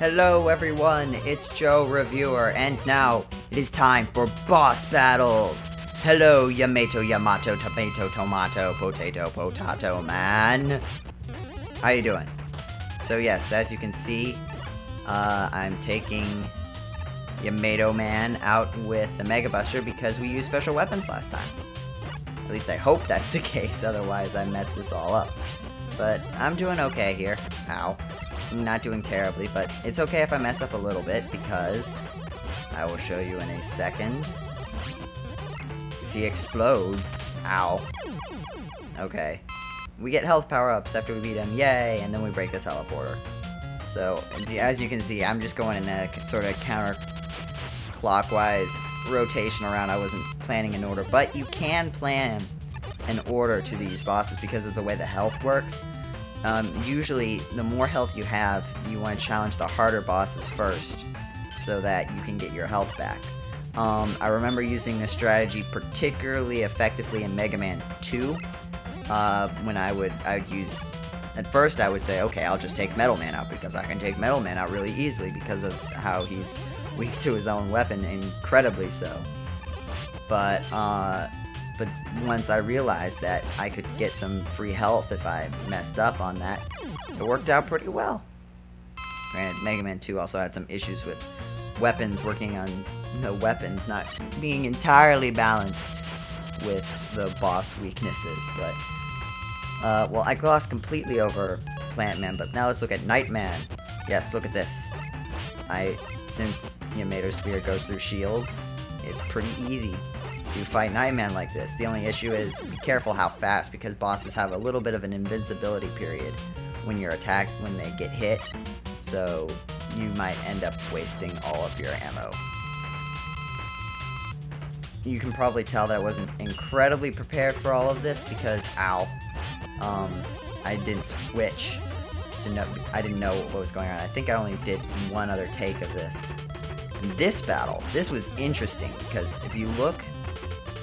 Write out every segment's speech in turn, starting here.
Hello everyone, it's Joe Reviewer, and now it is time for boss battles. Hello Yamato, Tomato, Potato Man. How you doing? So yes, as you can see, I'm taking Yamato Man out with the Mega Buster because we used special weapons last time. At least I hope that's the case, otherwise I messed this all up. But I'm doing okay here. Ow. I'm not doing terribly, but it's okay if I mess up a little bit because I will show you in a second. If he explodes, ow. Okay. We get health power-ups after we beat him, yay, and then we break the teleporter. So, as you can see, I'm just going in a sort of counterclockwise rotation around. I wasn't planning an order, but you can plan an order to these bosses because of the way the health works. Usually, the more health you have, you want to challenge the harder bosses first, so that you can get your health back. I remember using this strategy particularly effectively in Mega Man 2, when I would use, at first I would say, okay, I'll just take Metal Man out, because I can take Metal Man out really easily because of how he's weak to his own weapon, incredibly so. But once I realized that I could get some free health if I messed up on that, it worked out pretty well. Granted, Mega Man 2 also had some issues with weapons working on the weapons not being entirely balanced with the boss weaknesses, but well, I glossed completely over Plant Man, but now let's look at Night Man. Yes, look at this. Since Yamato's Spear goes through shields, it's pretty easy to fight Nightman like this. The only issue is be careful how fast, because bosses have a little bit of an invincibility period when you're attacked, when they get hit, so you might end up wasting all of your ammo. You can probably tell that I wasn't incredibly prepared for all of this because, ow, I didn't switch to know, I didn't know what was going on. I think I only did one other take of this. In this battle, this was interesting because if you look,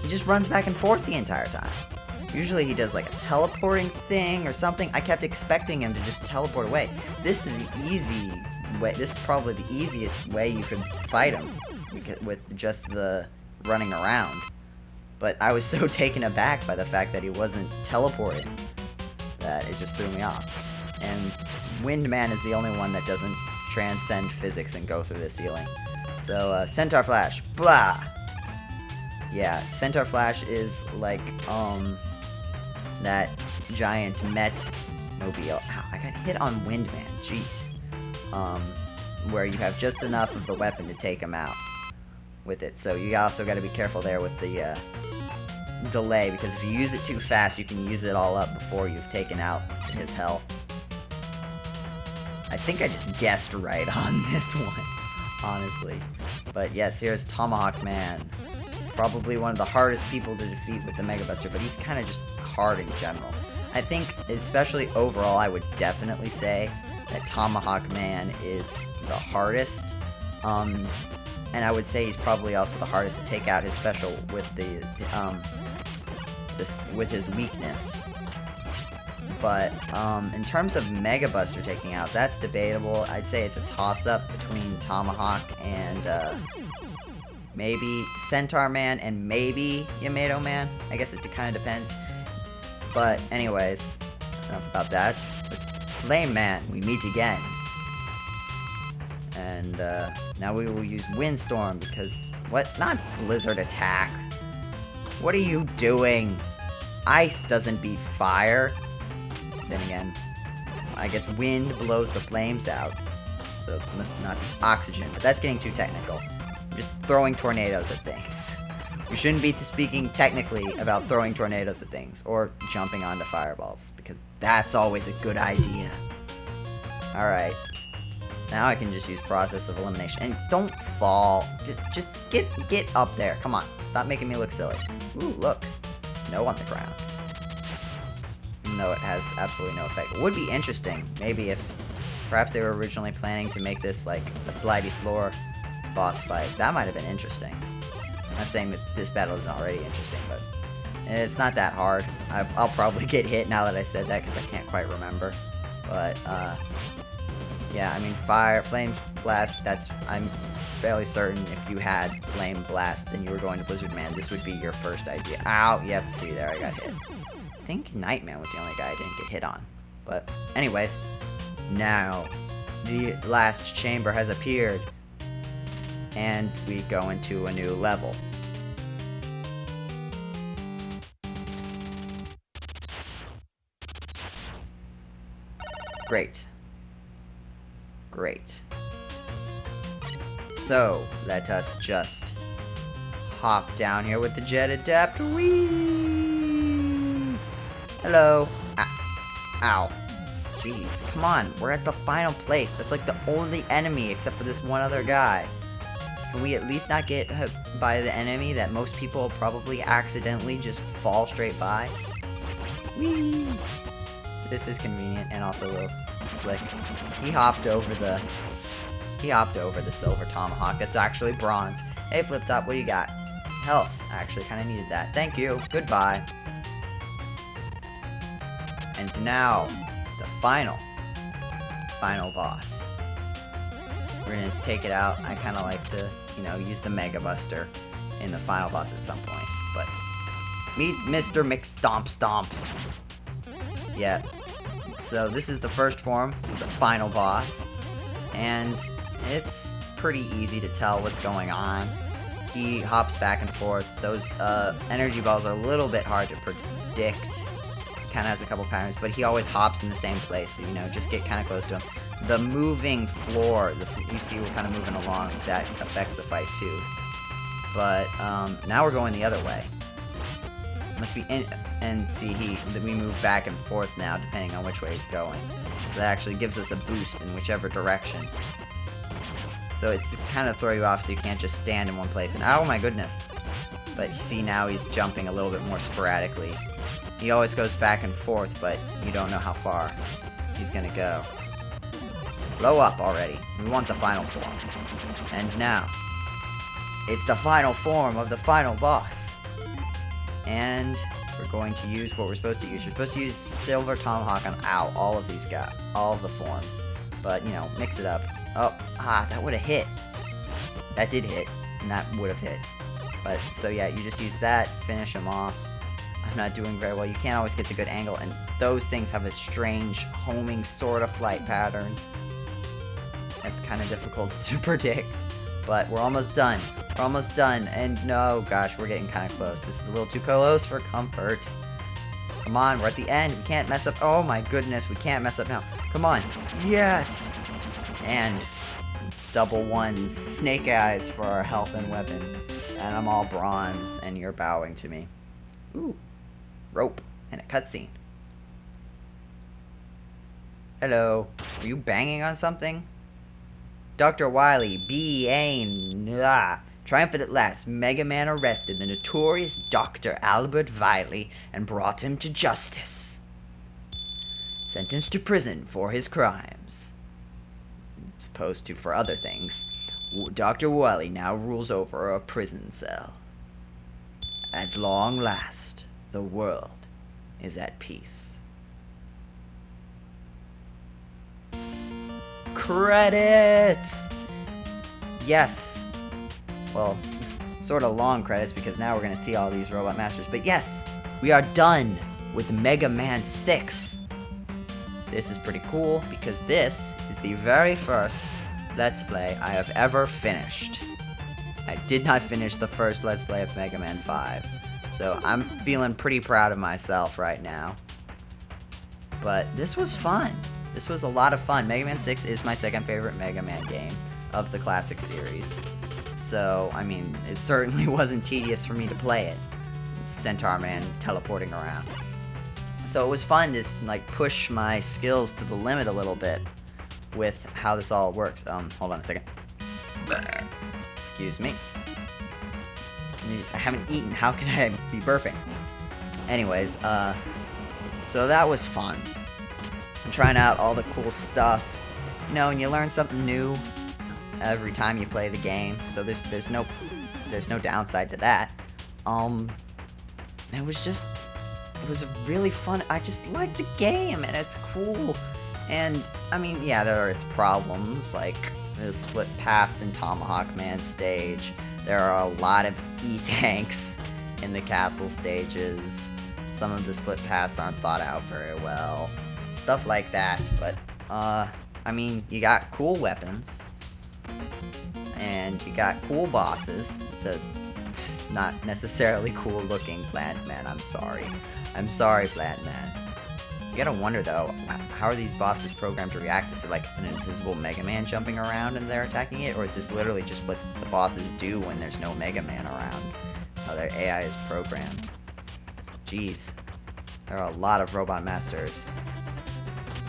he just runs back and forth the entire time. Usually he does like a teleporting thing or something. I kept expecting him to just teleport away. This is the easy way. This is probably the easiest way you could fight him with just the running around. But I was so taken aback by the fact that he wasn't teleporting that it just threw me off. And Wind Man is the only one that doesn't transcend physics and go through the ceiling. So, Centaur Flash. Blah! Yeah, Centaur Flash is like, that giant Met-mobile. Ow, I got hit on Wind Man, jeez. Where you have just enough of the weapon to take him out with it. So you also got to be careful there with the, delay, because if you use it too fast, you can use it all up before you've taken out his health. I think I just guessed right on this one, honestly. But yes, here's Tomahawk Man. Probably one of the hardest people to defeat with the Mega Buster, but he's kind of just hard in general. I think, especially overall, I would definitely say that Tomahawk Man is the hardest. And I would say he's probably also the hardest to take out his special with with his weakness. But in terms of Mega Buster taking out, that's debatable. I'd say it's a toss-up between Tomahawk and maybe Centaur Man and maybe Yamato Man. I guess it kind of depends. But anyways, enough about that. This Flame Man, we meet again. And now we will use Windstorm because, what? Not Blizzard Attack. What are you doing? Ice doesn't beat fire. Then again, I guess wind blows the flames out. So it must not be oxygen, but that's getting too technical. I'm just throwing tornadoes at things. We shouldn't be speaking technically about throwing tornadoes at things, or jumping onto fireballs, because that's always a good idea. Alright. Now I can just use Process of Elimination. And don't fall. Just get up there. Come on. Stop making me look silly. Ooh, look. Snow on the ground. Even though it has absolutely no effect. It would be interesting, maybe, if perhaps they were originally planning to make this like a slidey floor boss fight. That might have been interesting. I'm not saying that this battle isn't already interesting, but it's not that hard. I'll probably get hit now that I said that because I can't quite remember. But Yeah, I mean, Flame Blast, I'm fairly certain if you had Flame Blast and you were going to Blizzard Man, this would be your first idea. Ow, yep, see, there, I got hit. I think Nightman was the only guy I didn't get hit on. But, anyways, now, the last chamber has appeared, and we go into a new level. Great. Great. So, let us just hop down here with the Jet Adept. Whee! Hello. Ow. Jeez, come on. We're at the final place. That's like the only enemy except for this one other guy. Can we at least not get hit by the enemy that most people probably accidentally just fall straight by? Whee! This is convenient and also a little slick. He hopped over the silver tomahawk. It's actually bronze. Hey, Flip Top, what do you got? Health. I actually kind of needed that. Thank you. Goodbye. And now, the final boss. We're gonna take it out. I kind of like to, use the Mega Buster in the final boss at some point. But meet Mr. McStomp Stomp. Yeah. So this is the first form of the final boss, and it's pretty easy to tell what's going on. He hops back and forth. Those energy balls are a little bit hard to predict. Kind of has a couple patterns, but he always hops in the same place, so just get kind of close to him. The moving floor, you see we're kind of moving along, that affects the fight too. But now we're going the other way. Must be in, and see we move back and forth now depending on which way he's going. So that actually gives us a boost in whichever direction. So it's kind of throw you off so you can't just stand in one place. And oh my goodness. But you see now he's jumping a little bit more sporadically. He always goes back and forth, but you don't know how far he's gonna go. Blow up already. We want the final form. And now, it's the final form of the final boss. And we're going to use what we're supposed to use. You're supposed to use Silver Tomahawk on all of these guys, all of the forms. But, mix it up. Oh, that would have hit. That did hit, and that would have hit. But, so yeah, you just use that, finish him off. I'm not doing very well. You can't always get the good angle, and those things have a strange homing sort of flight pattern. That's kind of difficult to predict. But we're almost done. We're almost done. And no, gosh, we're getting kind of close. This is a little too close for comfort. Come on, we're at the end. We can't mess up. Oh my goodness, we can't mess up now. Come on. Yes! And double ones. Snake eyes for our health and weapon. And I'm all bronze, and you're bowing to me. Ooh. Rope. And a cutscene. Hello. Are you banging on something? Dr. Wily, triumphant at last, Mega Man arrested the notorious Dr. Albert Wily and brought him to justice. Sentenced to prison for his crimes. As opposed to for other things, Dr. Wily now rules over a prison cell. At long last, the world is at peace. Credits! Yes. Well, sort of long credits because now we're going to see all these Robot Masters. But yes, we are done with Mega Man 6. This is pretty cool because this is the very first Let's Play I have ever finished. I did not finish the first Let's Play of Mega Man 5. So I'm feeling pretty proud of myself right now. But this was fun. This was a lot of fun. Mega Man 6 is my second favorite Mega Man game of the classic series. So, I mean, it certainly wasn't tedious for me to play it. Centaur Man teleporting around. So it was fun to, like, push my skills to the limit a little bit with how this all works. Hold on a second. Excuse me. I haven't eaten. How can I be burping? Anyways, so that was fun. And trying out all the cool stuff. And you learn something new every time you play the game. So there's no downside to that. And it was really fun. I just like the game, and it's cool. And, I mean, yeah, there are its problems, like the split paths in Tomahawk Man stage. There are a lot of E-tanks in the castle stages. Some of the split paths aren't thought out very well. Stuff like that, but, I mean, you got cool weapons. And you got cool bosses. The not necessarily cool looking Plant Man, I'm sorry. I'm sorry, Plant Man. You gotta wonder though, how are these bosses programmed to react? Is it like an invisible Mega Man jumping around and they're attacking it? Or is this literally just what the bosses do when there's no Mega Man around? That's how their AI is programmed. Jeez. There are a lot of Robot Masters.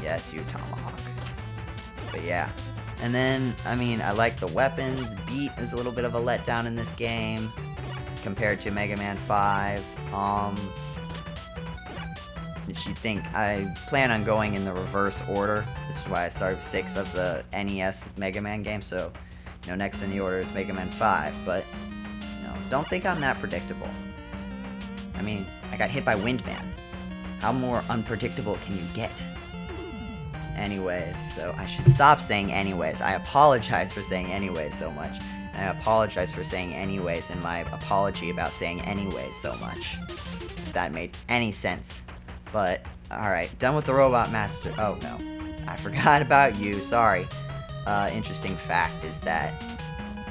Yes, you Tomahawk. But yeah. And then, I mean, I like the weapons. Beat is a little bit of a letdown in this game compared to Mega Man 5. You think I plan on going in the reverse order. This is why I started with 6 of the NES Mega Man games. So, you know, next in the order is Mega Man 5. But, you know, don't think I'm that predictable. I mean, I got hit by Windman. How more unpredictable can you get? Anyways, so I should stop saying anyways. I apologize for saying anyways so much. And I apologize for saying anyways in my apology about saying anyways so much. If that made any sense. But, alright, done with the Robot Master. Oh, no. I forgot about you. Sorry. Interesting fact is that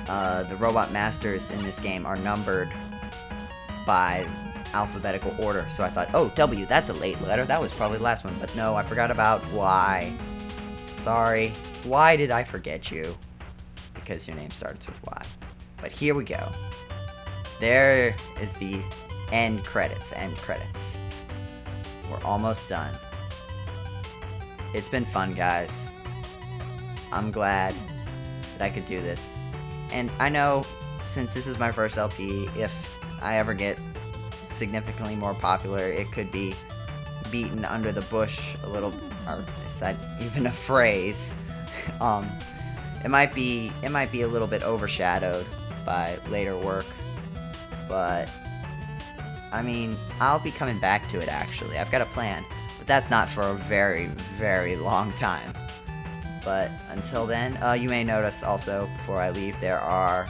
the Robot Masters in this game are numbered by alphabetical order. So I thought, oh, W, that's a late letter. That was probably the last one. But no, I forgot about Y. Sorry. Why did I forget you? Because your name starts with Y. But here we go. There is the end credits. End credits. We're almost done. It's been fun, guys. I'm glad that I could do this. And I know, since this is my first LP, if I ever get significantly more popular, it could be beaten under the bush a little, or is that even a phrase? It might be a little bit overshadowed by later work, but I mean, I'll be coming back to it actually. I've got a plan, but that's not for a very, very long time. But until then, you may notice also, before I leave, there are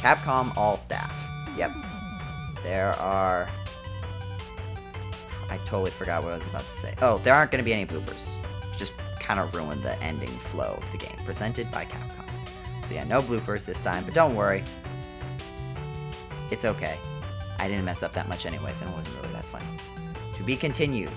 Capcom All Staff. Yep. There are... I totally forgot what I was about to say. Oh, there aren't going to be any bloopers. Just kind of ruined the ending flow of the game. Presented by Capcom. So yeah, no bloopers this time, but don't worry. It's okay. I didn't mess up that much anyways, and it wasn't really that funny. To be continued.